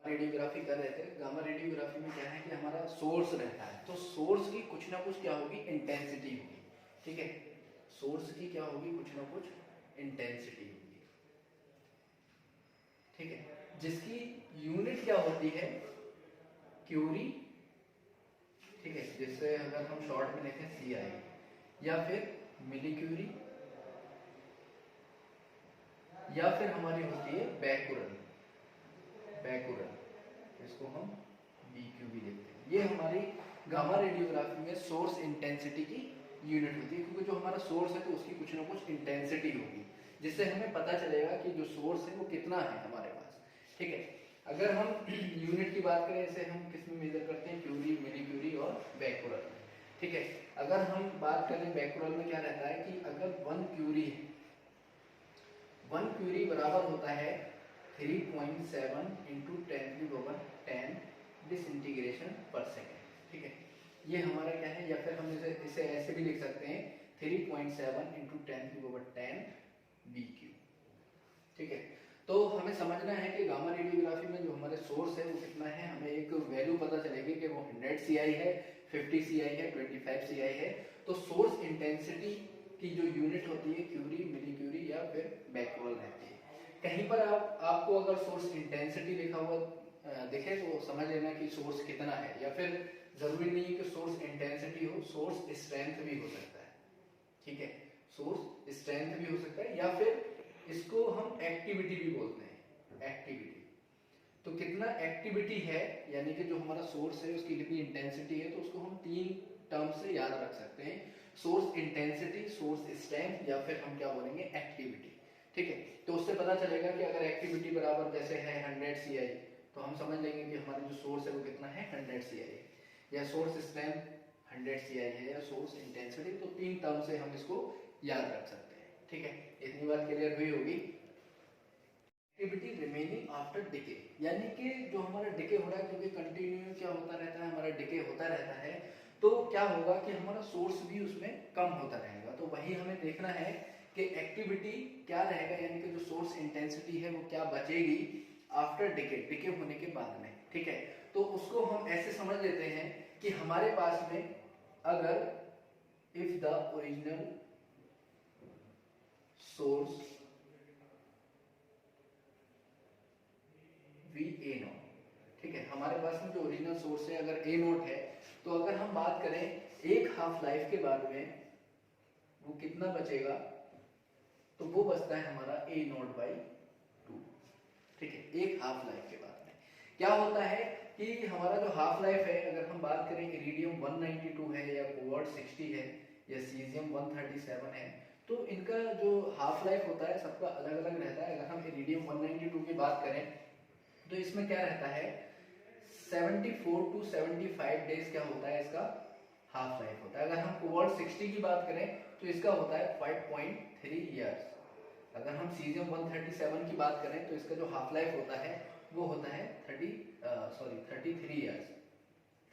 Radiography कर रहे थे। गामा रेडियोग्राफी में क्या है कि हमारा सोर्स रहता है, तो सोर्स की कुछ ना कुछ क्या होगी, इंटेंसिटी होगी। ठीक है, सोर्स की क्या होगी, कुछ ना कुछ इंटेंसिटी होगी। ठीक है, जिसकी यूनिट क्या होती है, क्यूरी। ठीक है, जिससे अगर हम शॉर्ट में लिखें सी आई, या फिर मिली क्यूरी, या फिर हमारी होती है बैकुरल, इसको हम BQ भी लिखते हैं। ये हमारी गामा रेडियोग्राफी में सोर्स इंटेंसिटी की यूनिट होती है, क्योंकि जो हमारा सोर्स है तो उसकी कुछ ना कुछ इंटेंसिटी होगी, जिससे हमें पता चलेगा कि जो सोर्स है वो कितना है हमारे पास। ठीक है, अगर हम यूनिट की बात करें, इसे हम किस में मेजर करते हैं, क्यूरी, मिली क्यूरी और बैकुरल में। ठीक है, अगर हम बात करें बैकुरल में, क्या रहता है कि अगर 1 क्यूरी है, 1 क्यूरी बराबर होता है 3.7 इंटू 10⁻10 डिसइंटीग्रेशन पर सेकेंड। ठीक है, ये हमारा क्या है, या फिर हम इसे ऐसे भी लिख सकते हैं 3.7 इंटू 10⁻10 BQ। ठीक है, तो हमें समझना है कि गामा रेडियोग्राफी में जो हमारे सोर्स है वो कितना है, हमें एक वैल्यू पता चलेगी कि वो 100 CI है, 50 CI है, 25 CI है। तो सोर्स इंटेंसिटी की जो यूनिट होती है क्यूरी, मिली क्यूरी या फिर बैकुरल रहती है। कहीं पर आपको अगर सोर्स इंटेंसिटी लिखा हुआ दिखे तो समझ लेना कि सोर्स कितना है, या फिर जरूरी नहीं है कि सोर्स इंटेंसिटी हो, सोर्स स्ट्रेंथ भी हो सकता है। ठीक है, सोर्स स्ट्रेंथ भी हो सकता है, या फिर इसको हम एक्टिविटी भी बोलते हैं, एक्टिविटी। तो कितना एक्टिविटी है, यानी कि जो हमारा सोर्स है उसकी कितनी इंटेंसिटी है, तो उसको हम 3 टर्म से याद रख सकते हैं, सोर्स इंटेंसिटी, सोर्स स्ट्रेंथ, या फिर हम क्या बोलेंगे, एक्टिविटी। ठीक है, तो उससे पता चलेगा कि अगर एक्टिविटी बराबर जैसे है 100 CI, तो हम समझ लेंगे कि हमारा जो सोर्स है वो कितना है, 100 CI है, या सोर्स स्ट्रेंथ 100 CI है, या सोर्स इंटेंसिटी। तो 3 टर्म से हम इसको याद रख सकते हैं। ठीक है, इतनी बात क्लियर हुई होगी। एक्टिविटी रिमेनिंग आफ्टर डिके, यानी कि जो हमारा डिके हो रहा है, क्योंकि कंटिन्यू क्या होता रहता है, हमारा डिके होता रहता है, तो क्या होगा कि हमारा सोर्स भी उसमें कम होता रहेगा। तो वही हमें देखना है कि एक्टिविटी क्या रहेगा, यानी कि जो सोर्स इंटेंसिटी है वो क्या बचेगी आफ्टर डिके, डिके होने के बाद में। ठीक है, तो उसको हम ऐसे समझ लेते हैं कि हमारे पास में अगर if the original source VA0, ठीक है, हमारे पास में जो ओरिजिनल सोर्स है अगर A0 है, तो अगर हम बात करें एक हाफ लाइफ के बाद में वो कितना बचेगा, तो वो बचता है हमारा A0/2। ठीक है, एक हाफ लाइफ के बाद में क्या होता है कि हमारा जो हाफ लाइफ है, अगर हम बात करें इरिडियम 192 है, या कोबाल्ट 60 है, या सीजियम 137 है, तो इनका जो हाफ लाइफ होता है सबका अलग अलग रहता है। अगर हम इरिडियम 192 की बात करें तो इसमें क्या रहता है, 74 to 75 डेज क्या होता है, इसका हाफ लाइफ होता है। अगर हम कोबाल्ट 60 की बात करें तो इसका होता है 5.3 इयर्स। अगर हम सीजियम 137 की बात करें तो इसका जो हाफ लाइफ होता है वो होता है 33 इयर्स,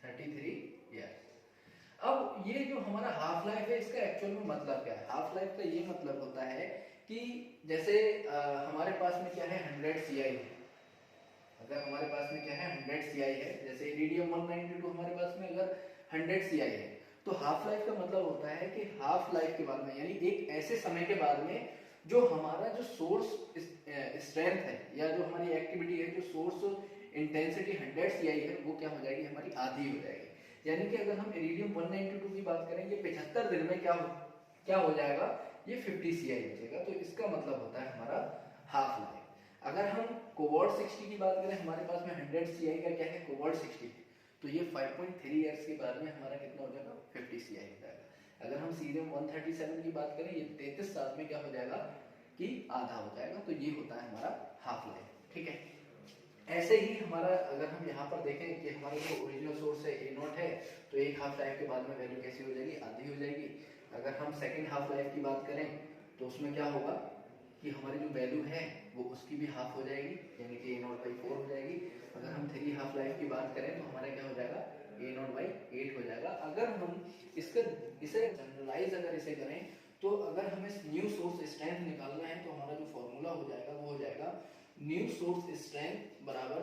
33 इयर्स। अब ये जो हमारा हाफ लाइफ है, इसका एक्चुअल में मतलब क्या है, हाफ लाइफ का ये मतलब होता है कि जैसे हमारे पास में क्या है, 100 CI है। अगर हमारे पास में क्या है, 100 CI है, जैसे इरिडियम 192 हमारे पास में अगर 100 CI है, तो हाफ लाइफ का मतलब होता है कि हाफ लाइफ के बाद में, यानी एक ऐसे समय के बाद में जो हमारा जो सोर्स स्ट्रेंथ है, या जो हमारी एक्टिविटी है, जो सोर्स इंटेंसिटी 100 CI है, वो क्या हो जाएगी, हमारी आधी हो जाएगी। यानी कि अगर हम इरिडियम 192 की बात करें, ये 75 दिन में क्या हो जाएगा, ये 50 CI बचेगा। तो इसका मतलब होता है हमारा हाफ लाइफ। अगर हम कोबाल्ट 60 की बात करें, हमारे पास में 100 CI का क्या है, कोबाल्ट 60, तो ये 5.3 इयर्स के बाद में हमारा कितना हो जाएगा, 50 CI हो जाएगा। अगर हम सीजियम 137 की बात करें, ये 33 साल में क्या हो जाएगा कि आधा हो जाएगा। तो ये होता है हमारा हाफ लाइफ। ठीक है, ऐसे ही हमारा अगर हम यहाँ पर देखें कि हमारा जो ओरिजिनल सोर्स है A0 है, तो एक हाफ लाइफ के बाद में वैल्यू कैसी हो जाएगी, आधी हो जाएगी। अगर हम सेकेंड हाफ लाइफ की बात करें तो उसमें क्या होगा कि हमारी जो वैल्यू है वो उसकी भी हाफ हो जाएगी, यानी कि A0/4 हो जाएगी। अगर हम 3 हाफ लाइफ की बात करें तो हमारा क्या हो जाएगा, A0/8 हो जाएगा। अगर हम इसे जनरलाइज अगर इसे करें, तो अगर हमें न्यू सोर्स स्ट्रेंथ निकालना है तो हमारा जो फॉर्मूला हो जाएगा वो हो जाएगा न्यू सोर्स स्ट्रेंथ बराबर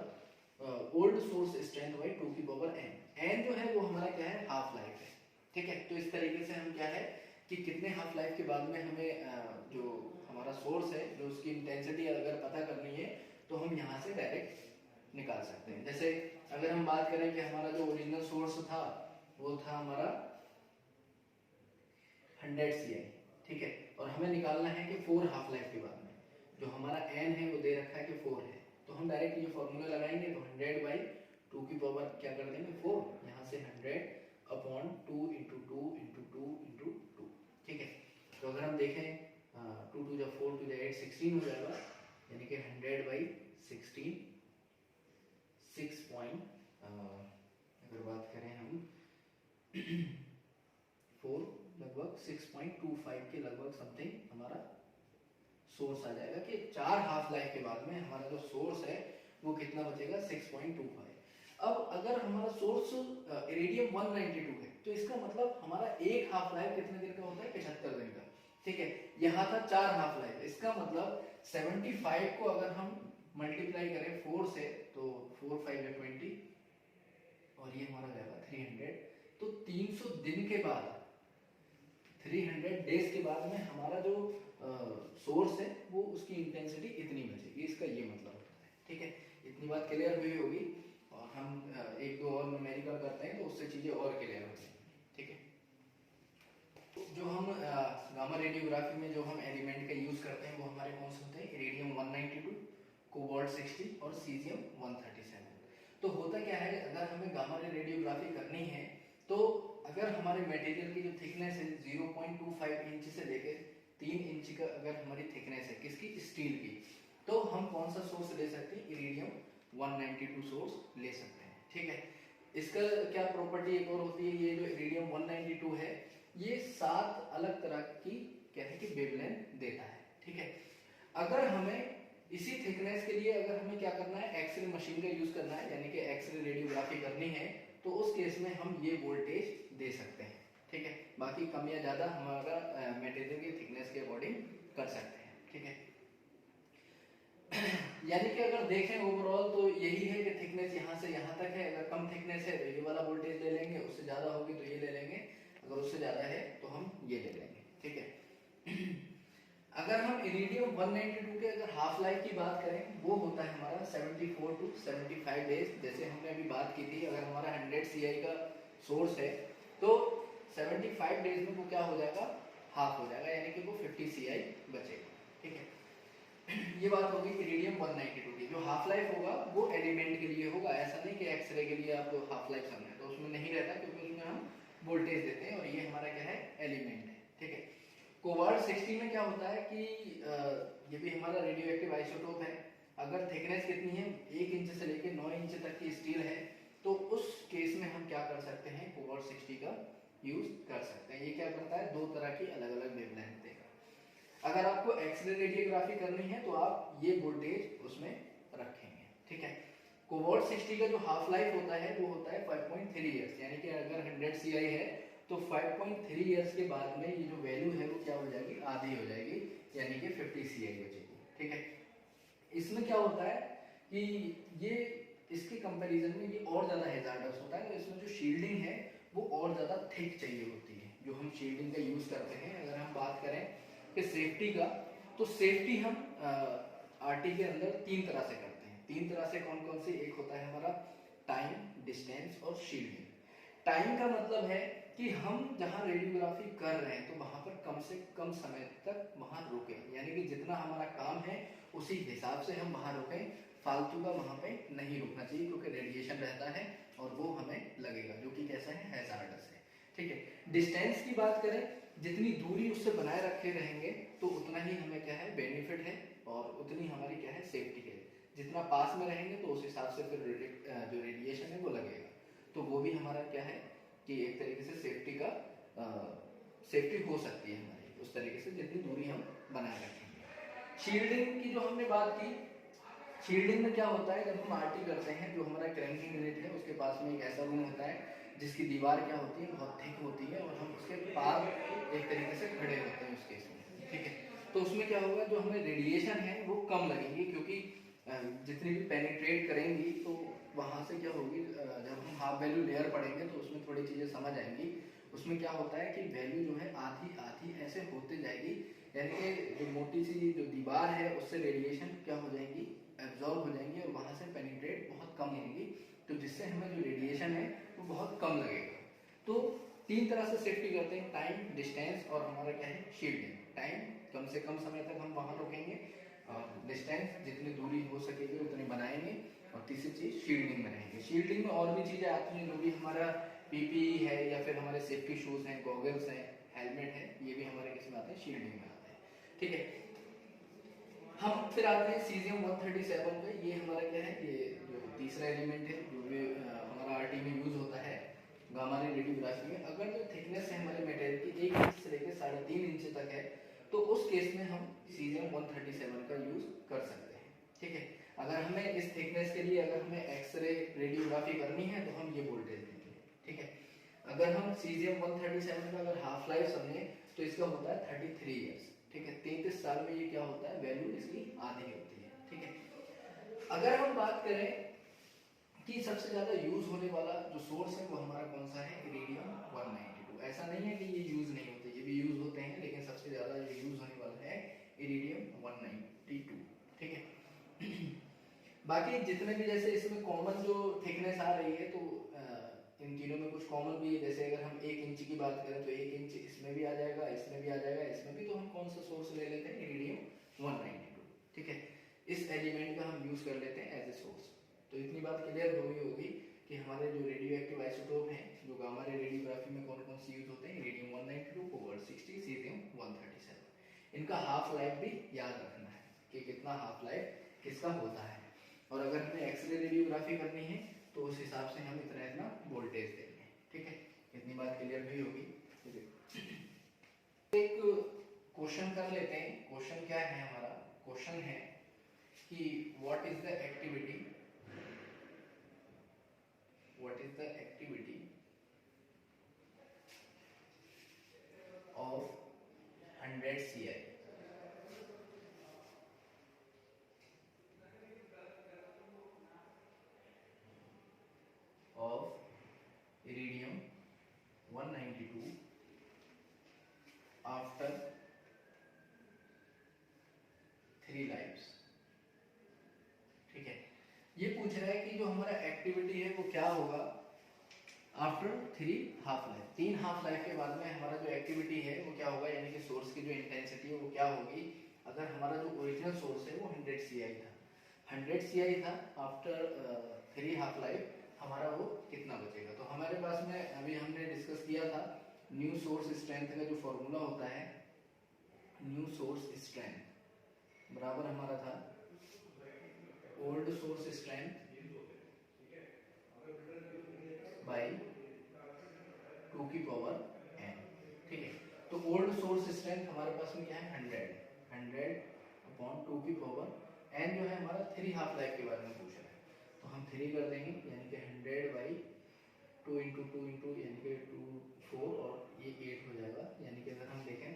ओल्ड सोर्स स्ट्रेंथ बाई 2 की पावर n। n जो है वो हमारा क्या है, हाफ लाइफ है, ठीक है। तो इस तरीके से हम क्या है कि कितने हाफ लाइफ के बाद में हमें जो हमारा सोर्स है, जो उसकी इंटेंसिटी अगर पता करनी है तो हम यहाँ से डायरेक्ट निकाल सकते हैं। जैसे अगर हम बात करें कि हमारा जो ओरिजिनल सोर्स था वो था हमारा 100 CI, ठीक है, और हमें निकालना है कि 4 हाफ लाइफ के बाद में जो हमारा n है वो दे रखा है कि 4 है, तो हम डायरेक्ट ये फॉर्मूला लगाएंगे। तो 100 बाई 2 की पावर क्या कर देंगे 4, यहाँ से 100 अपॉन 2 इंटू 2 इंटू 2 इंटू 2, ठीक है। तो अगर हम देखें 2 टू 4 टू 8 16 हो जाएगा, यानी कि 100 बाई 16 6 पॉइंट, अगर बात करें हम 4 लगभग 6.25 के लगभग समथिंग हमारा सोर्स आ जाएगा कि 4 हाफ लाइफ के बाद में हमारा जो सोर्स है वो कितना बचेगा 6.25। अब अगर हमारा सोर्स इरिडियम 192 है तो इसका मतलब हमारा एक हाफ लाइफ कितने दिन का होता है, 75 दिन का, ठीक है। यहाँ था 4 हाफ लाइफ, इसका मतलब 75 को अगर हम मल्टीप्लाई करें 4 से तो 4 5 है 20 और ये हमारा जाएगा 300, तो 300 दिन के बाद 300 डेज के बाद में हमारा जो सोर्स है वो उसकी इंटेंसिटी इतनी बचेगी, इसका ये मतलब होता है, ठीक है। इतनी बात क्लियर हुई होगी और हम एक दो और न्यूमेरिकल करते हैं तो उससे चीजें और क्लियर हो जाएंगी, ठीक है। तो जो हम गामा रेडियोग्राफी में जो हम एलिमेंट का यूज करते हैं वो हमारे कौन से होते हैं, इरिडियम 192, कोबाल्ट 60 और सीजियम 137। तो होता क्या है, अगर हमें गामा रेडियोग्राफी करनी है तो अगर हमारे मटेरियल की जो थिकनेस है 0.25 इंच से लेकर 3 इंच का अगर हमारी थिकनेस है किसकी, स्टील की, तो हम कौन सा सोर्स ले सकते हैं, इरिडियम 192 सोर्स ले सकते हैं, ठीक है। इसका क्या प्रॉपर्टी एक और होती है, ये जो इरिडियम 192 है ये 7 अलग तरह की क्या है कि वेवलेंथ देता है, ठीक है। अगर हमें इसी थिकनेस के लिए अगर हमें क्या करना है, एक्सरे मशीन का यूज करना है, यानी कि एक्सरे रेडियोग्राफी करनी है, तो उस केस में हम ये वोल्टेज दे सकते हैं, ठीक है। बाकी कम या ज्यादा हमारा मटेरियल की थिकनेस के अकॉर्डिंग कर सकते हैं, ठीक है। यानी कि अगर देखें ओवरऑल तो यही है कि थिकनेस यहाँ से यहाँ तक है, अगर कम थिकनेस है तो ये वाला वोल्टेज ले लेंगे, उससे ज्यादा होगी तो ये ले लेंगे, अगर उससे ज्यादा है तो हम ये ले लेंगे, ठीक है। अगर हम इरिडियम 192 के अगर हाफ लाइफ की बात करें वो होता है हमारा 74 टू 75 डेज, जैसे हमने अभी बात की थी। अगर हमारा 100 CI का सोर्स है तो 75 डेज में वो क्या हो जाएगा, हाफ हो जाएगा, यानी कि वो 50 CI बचेगा, ठीक है। ये बात होगी इरिडियम 192 की। जो हाफ लाइफ होगा वो एलिमेंट के लिए होगा, ऐसा नहीं कि एक्सरे के लिए आपको हाफ लाइफ समझना है, तो उसमें नहीं रहता क्योंकि उसमें हम वोल्टेज देते हैं और ये हमारा क्या है, एलिमेंट है, ठीक है। कोबाल्ट 60 में क्या होता है कि ये भी हमारा रेडियो एक्टिव आइसोटोप है। अगर थिकनेस कितनी है, 1 इंच से लेकर 9 इंच तक की स्टील है, तो उस केस में हम क्या कर सकते हैं, कोबाल्ट 60 का यूज कर सकते हैं। ये क्या करता है, 2 तरह की अलग अलग वेवलेंथ देगा। अगर आपको एक्सरे रेडियोग्राफी करनी है तो आप ये वोल्टेज उसमें रखेंगे, ठीक है। कोबाल्ट 60 का जो हाफ लाइफ होता है वो होता है 5.3 ईयर्स, यानी कि अगर 100 CI है तो 5.3 ईयर्स के बाद में ये जो वैल्यू है वो क्या हो जाएगी, आधी हो जाएगी, यानी कि 50 CI बचेगी, ठीक है। इसमें क्या होता है कि ये इसके कंपैरिजन में ये और ज्यादा हैजार्डस होता है, तो इसमें जो शील्डिंग है वो और ज्यादा थिक चाहिए होती है, जो हम शील्डिंग का यूज करते हैं। अगर हम बात करें कि सेफ्टी का, तो सेफ्टी हम आरटी के अंदर 3 तरह से करते हैं। 3 तरह से कौन कौन सी, एक होता है हमारा टाइम, डिस्टेंस और शील्डिंग। टाइम का मतलब है कि हम जहां रेडियोग्राफी कर रहे हैं तो वहां पर कम से कम समय तक वहां रुके, यानी कि जितना हमारा काम है उसी हिसाब से हम वहां रुके, फालतू का वहां पे नहीं रुकना चाहिए, क्योंकि रेडिएशन रहता है और वो हमें लगेगा, जो कि कैसा है, हैजार्डस है, ठीक है। डिस्टेंस की बात करें, जितनी दूरी उससे बनाए रखे रहेंगे तो उतना ही हमें क्या है, बेनिफिट है और उतनी हमारी क्या है, सेफ्टी है। जितना पास में रहेंगे तो उस हिसाब से फिर जो रेडिएशन है वो लगेगा, तो वो भी हमारा क्या है कि एक तरीके से सेफ्टी का सेफ्टी हो सकती है हमारी, उस तरीके से जितनी दूरी हम बनाए रखेंगे। शील्डिंग की जो हमने बात की, शील्डिंग में क्या होता है, जब हम आरटी करते हैं, जो हमारा क्रैंकिंग यूनिट है उसके पास में एक ऐसा रूम होता है जिसकी दीवार क्या होती है, बहुत थिक होती है, और हम उसके पार एक तरीके से खड़े होते हैं उस केस में, ठीक है। तो उसमें क्या होगा, जो हमें रेडिएशन है वो कम लगेंगी, क्योंकि जितनी भी पेनिट्रेट करेंगी तो वहां से हाफ वैल्यू लेयर पढ़ेंगे तो उसमें थोड़ी चीज़ें समझ आएंगी। उसमें क्या होता है कि वैल्यू जो है आधी आधी ऐसे होते जाएगी, यानी कि जो मोटी सी जो दीवार है उससे रेडिएशन क्या हो जाएगी, एब्जॉर्ब हो जाएंगी और वहां से पेनिट्रेट बहुत कम होंगी, तो जिससे हमें जो रेडिएशन है वो बहुत कम लगेगा। तो 3 तरह से सेफ्टी करते हैं, टाइम, डिस्टेंस और हमारा क्या है, शील्डिंग। टाइम कम से कम समय तक हम वहां रुकेंगे, और डिस्टेंस जितनी दूरी हो सकेगी उतनी बनाएंगे, और तीसरी चीज शील्डिंग में रहेंगे। शील्डिंग में और भी चीजें आती हैं, जो भी हमारा पीपीई है या फिर हमारे सेफ्टी शूज हैं, गॉगल्स हैं, हेलमेट है, ये भी हमारे किस में आते हैं, शील्डिंग में आते हैं। ठीक है, हम फिर आते हैं सीजियम 137 पे। ये हमारा क्या है, ये जो तीसरा एलिमेंट है जो भी हमारा आरटी में यूज होता है गामा रे रेडियोग्राफी में। अगर जो थिकनेस है हमारे मेटेरियल की 1 इंच से लेकर 3.5 इंच तक है, तो उस केस में हम सीजियम 137 का यूज कर सकते हैं। ठीक है, अगर हमें इस थिकनेस के लिए अगर हमें एक्सरे रेडियोग्राफी करनी है तो हम ये वोल्टेज देंगे। ठीक है, अगर हम सीजियम 137 का अगर हाफ लाइफ समझे तो इसका होता है 33 ईयर्स। ठीक है, 33 साल में ये क्या होता है, वैल्यू इसकी आधी होती है। ठीक है, अगर हम बात करें कि सबसे ज्यादा यूज होने वाला जो सोर्स है वो हमारा कौन सा है, इरिडियम 192। ऐसा नहीं है कि ये यूज नहीं होते, ये भी यूज होते हैं, लेकिन सबसे ज्यादा जो यूज होने वाला है इरिडियम 192। ठीक है, बाकी जितने भी जैसे इसमें कॉमन जो थिकनेस आ रही है, तो इन तीनों में कुछ कॉमन भी है। जैसे अगर हम 1 इंच की बात करें तो 1 इंच इसमें भी आ जाएगा, इसमें भी आ जाएगा, इसमें भी। तो हम कौन सा सोर्स ले लेते हैं, इरिडियम 192। ठीक है, इस एलिमेंट का हम यूज कर लेते हैं एज ए सोर्स। तो इतनी बात क्लियर हो गई होगी कि हमारे जो रेडियो एक्टिव आइसोटोप हैं जो गामा रे रेडियोग्राफी में कौन कौन से यूज होते हैं, इरिडियम 192, कोबाल्ट 60, सीजियम 137। इनका हाफ लाइफ भी याद रखना है कि कितना हाफ लाइफ किसका होता है, और अगर हमें एक्सरे रेडियोग्राफी करनी है तो उस हिसाब से हम इतना इतना वोल्टेज देंगे। ठीक है, इतनी बात क्लियर भी होगी। एक क्वेश्चन कर लेते हैं। क्वेश्चन क्या है हमारा, क्वेश्चन है कि what is the activity, what is the activity of 100 CI of iridium 192 after 3 lives। ठीक है, ये पूछ रहा है कि जो हमारा एक्टिविटी है वो क्या होगा after 3 half life. 3 half life के बाद में हमारा जो एक्टिविटी है वो क्या होगा, यानी कि सोर्स की जो इंटेंसिटी है वो क्या होगी। अगर हमारा जो ओरिजिनल सोर्स है वो 100 CI था, 100 CI था, आफ्टर 3 हाफ लाइफ हमारा वो कितना बचेगा। तो हमारे पास में अभी हमने डिस्कस किया था न्यू सोर्स स्ट्रेंथ का जो फॉर्मूला होता है, न्यू सोर्स स्ट्रेंथ बराबर हमारा था ओल्ड सोर्स स्ट्रेंथ बाय 2 की पावर n। ठीक है, तो ओल्ड सोर्स स्ट्रेंथ हमारे पास में क्या है, 100 अपॉन 2 की पावर n जो है हमारा 3 हाफ लाइफ के बारे में पूछ रहा है, तो हम 3 कर देंगे, यानी कि 100 बाई 2 इंटू 2 इंटू यानी कि 2 4 और ये 8 हो जाएगा। यानी कि अगर हम देखें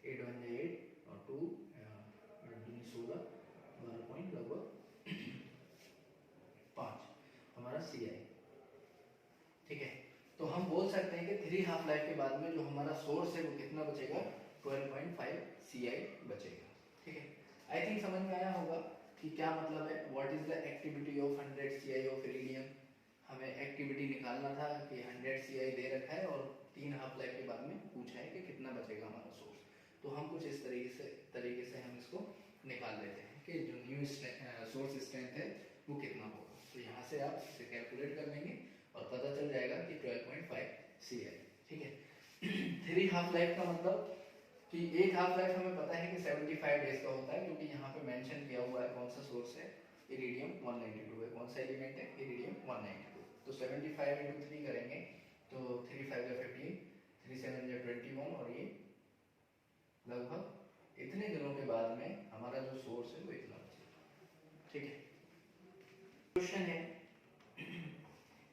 8 1 जा 8 और 2 16 12 पॉइंट लगभग 5 हमारा CI। ठीक है, तो हम बोल सकते हैं कि 3 हाफ लाइफ के बाद में जो हमारा सोर्स है वो कितना बचेगा, 12.5 CI बचेगा। ठीक है, आई थिंक समझ में आया होगा कि क्या मतलब है, what is the activity of 100 CI of iridium. हमें एक्टिविटी निकालना था कि 100 CI दे रखा है और 3 हाफ लाइफ के बाद में पूछा है कि कितना बचेगा हमारा सोर्स। तो हम कुछ इस तरीके से हम इसको निकाल लेते हैं कि जो न्यू सोर्स स्ट्रेंथ है वो कितना होगा। तो यहाँ से आप इसे कैलकुलेट कर लेंगे और पता चल जाएगा कि 12.5 CI। ठीक है, 3 हाफ लाइफ का मतलब कि एक हाफ लाइफ हमें पता है कि 75 डेज का होता है, क्योंकि यहाँ पे मेंशन किया हुआ है कौन सा सोर्स है, इरिडियम 192 है। कौन सा एलिमेंट है, इरिडियम 192। तो 75 इंटू 3 करेंगे तो 3 5 या 15, 3 7 या 21, और ये लगभग इतने दिनों के बाद में हमारा जो सोर्स है वो इतना बचेगा। ठीक है, क्वेश्चन है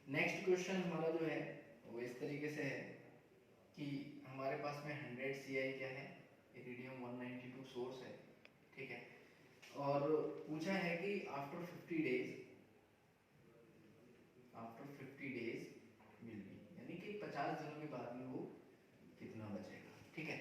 नेक्स्ट क्वेश्चन हमारा जो है वो इस तरीके से है कि हमारे पास में 100 CI क्या है, इरिडियम 192 सोर्स है। ठीक है, और पूछा है कि आफ्टर 50 डेज 50 दिनों के बाद में वो कितना बचेगा। ठीक है,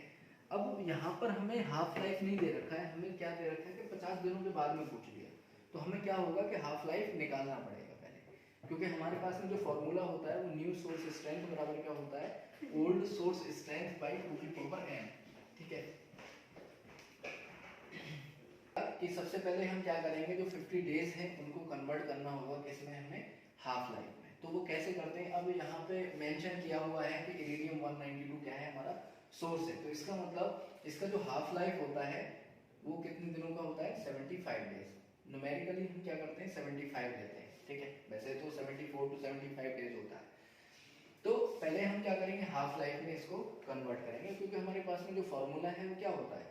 अब यहाँ पर हमें हाफ लाइफ नहीं दे रखा है, हमें क्या दे रखा है कि 50 दिनों के बाद में पूछ लिया, तो हमें क्या होगा कि हाफ लाइफ निकालना पड़ेगा पहले, क्योंकि हमारे पास में जो फॉर्मूला होता है वो न्यू सोर्स स्ट्रेंथ बराबर क्या होता है, old source strength by 2n। ठीक है, कि सबसे पहले हम क्या करेंगे, जो 50 डेज हैं उनको कन्वर्ट करना होगा किसमें, हमें हाफ लाइफ में। तो वो कैसे करते हैं, अब यहाँ पे मेंशन किया हुआ है कि इरिडियम 192 क्या है, हमारा सोर्स है, तो इसका मतलब इसका जो हाफ लाइफ होता है वो कितने दिनों का होता है, 75 डेज। न्यूमेरिकली हम क्या करते हैं, 75 लेते हैं। ठीक है, वैसे तो 74 to 75 डेज होता है। तो पहले हम क्या करेंगे, हाफ लाइफ में इसको कन्वर्ट करेंगे, क्योंकि हमारे पास में जो फॉर्मूला है वो क्या होता है,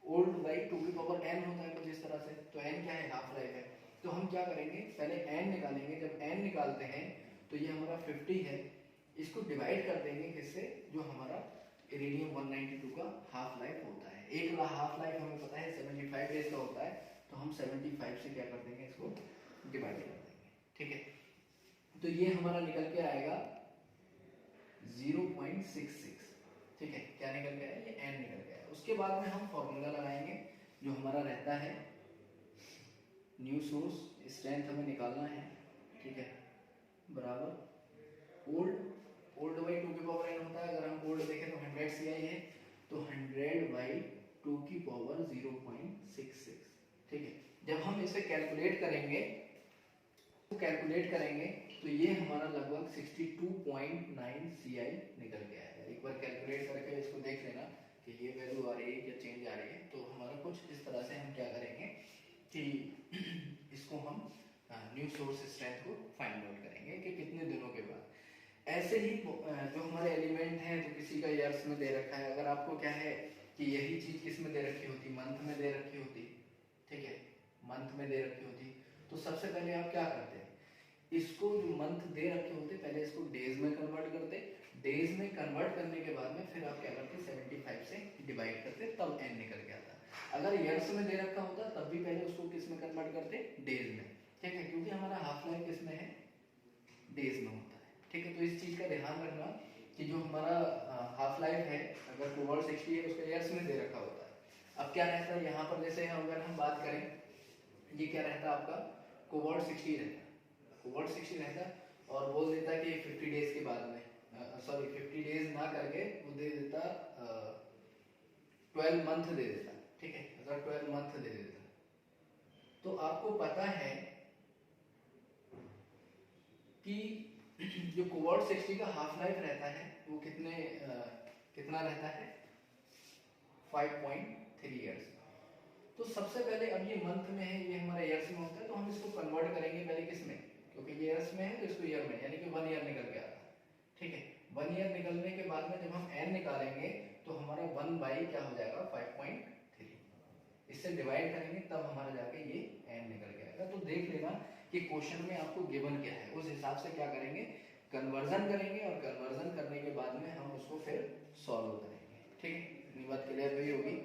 ओल्ड बाई 2 की पावर n होता है कुछ इस तरह से, तो n क्या है, हाफ लाइफ है। तो हम क्या करेंगे, पहले n निकालेंगे, जब n निकालते हैं तो ये हमारा 50 है, इसको डिवाइड कर देंगे किससे, जो हमारा इरिडियम 192 का हाफ लाइफ होता है। एक हाफ लाइफ हमें पता है 75 डेज का होता है, तो हम 75 से क्या कर देंगे, इसको डिवाइड कर देंगे। ठीक है, तो ये हमारा निकल के आएगा 0.66। ठीक है, क्या निकल के आया, ये n निकल के आया। उसके बाद में हम फॉर्मूला लगाएंगे जो हमारा रहता है न्यू सोर्स स्ट्रेंथ हमें निकालना है। ठीक है, बराबर ओल्ड बाई 2 की पावर n होता है, अगर हम ओल्ड देखें तो 100 CI है, तो 100 बाई 2 की पावर 0.66। ठीक है, जब हम इसे कैलकुलेट करेंगे तो ये हमारा लगभग 62.9 CI निकल के आएगा। एक बार कैलकुलेट करके इसको देख लेना कि ये वैल्यू आ रही है या चेंज आ रही है। तो हमारा कुछ इस तरह से हम क्या करेंगे कि इसको हम न्यू सोर्स स्ट्रेंथ को फाइंड आउट करेंगे कि कितने दिनों के बाद। ऐसे ही जो हमारे एलिमेंट हैं, तो किसी का ईयर्स में दे रखा है, अगर आपको क्या है कि यही चीज किस में दे रखी होती, मंथ में दे रखी होती। ठीक है, मंथ में दे रखी होती, तो सबसे पहले आप क्या करते, इसको जो मंथ दे रखे होते पहले इसको डेज में कन्वर्ट करते, डेज में कन्वर्ट करने के बाद में फिर आप क्या करते, 75 से डिवाइड करते, तब n निकल के आता। अगर ईयर्स में दे रखा होता तब भी पहले उसको किस में कन्वर्ट करते, डेज में। ठीक है, क्योंकि हमारा हाफ लाइफ किस में है, डेज में होता है। ठीक है, तो इस चीज का ध्यान रखना कि जो हमारा हाफ लाइफ है, अगर कोबाल्ट 60 है उसका ईयर्स में दे रखा होता है। अब क्या रहता है यहाँ पर, जैसे अगर हम बात करें, ये क्या रहता है आपका, कोबाल्ट 60 रहता है, कोबाल्ट 60 रहता है और बोल देता है कि 50 डेज के बाद में, सॉरी 50 डेज ना करके वो दे देता 12 मंथ दे देता। ठीक है, अगर 12 मंथ दे देता, तो आपको पता है कि जो कोबाल्ट 60 का हाफ लाइफ रहता है वो कितना रहता है, 5.3 इयर्स। तो सबसे पहले, अब ये मंथ में है, ये हमारा ईयर्स में होता है, तो हम इसको कन्वर्ट करेंगे पहले किस में, क्योंकि ये ईयर्स में है तो इसको ईयर में, यानी कि 1 ईयर निकल के आता है। ठीक है, 1 ईयर निकलने के बाद में जब हम n निकालेंगे तो हमारा 1 बाई क्या हो जाएगा, 5.3, इससे डिवाइड करेंगे तब हमारा जाके ये n निकल के आएगा। तो देख लेना कि क्वेश्चन में आपको गिवन क्या है, उस हिसाब से क्या करेंगे, कन्वर्जन करेंगे, और कन्वर्जन करने के बाद में हम उसको फिर सॉल्व करेंगे। ठीक है, इतनी बात क्लियर हुई होगी।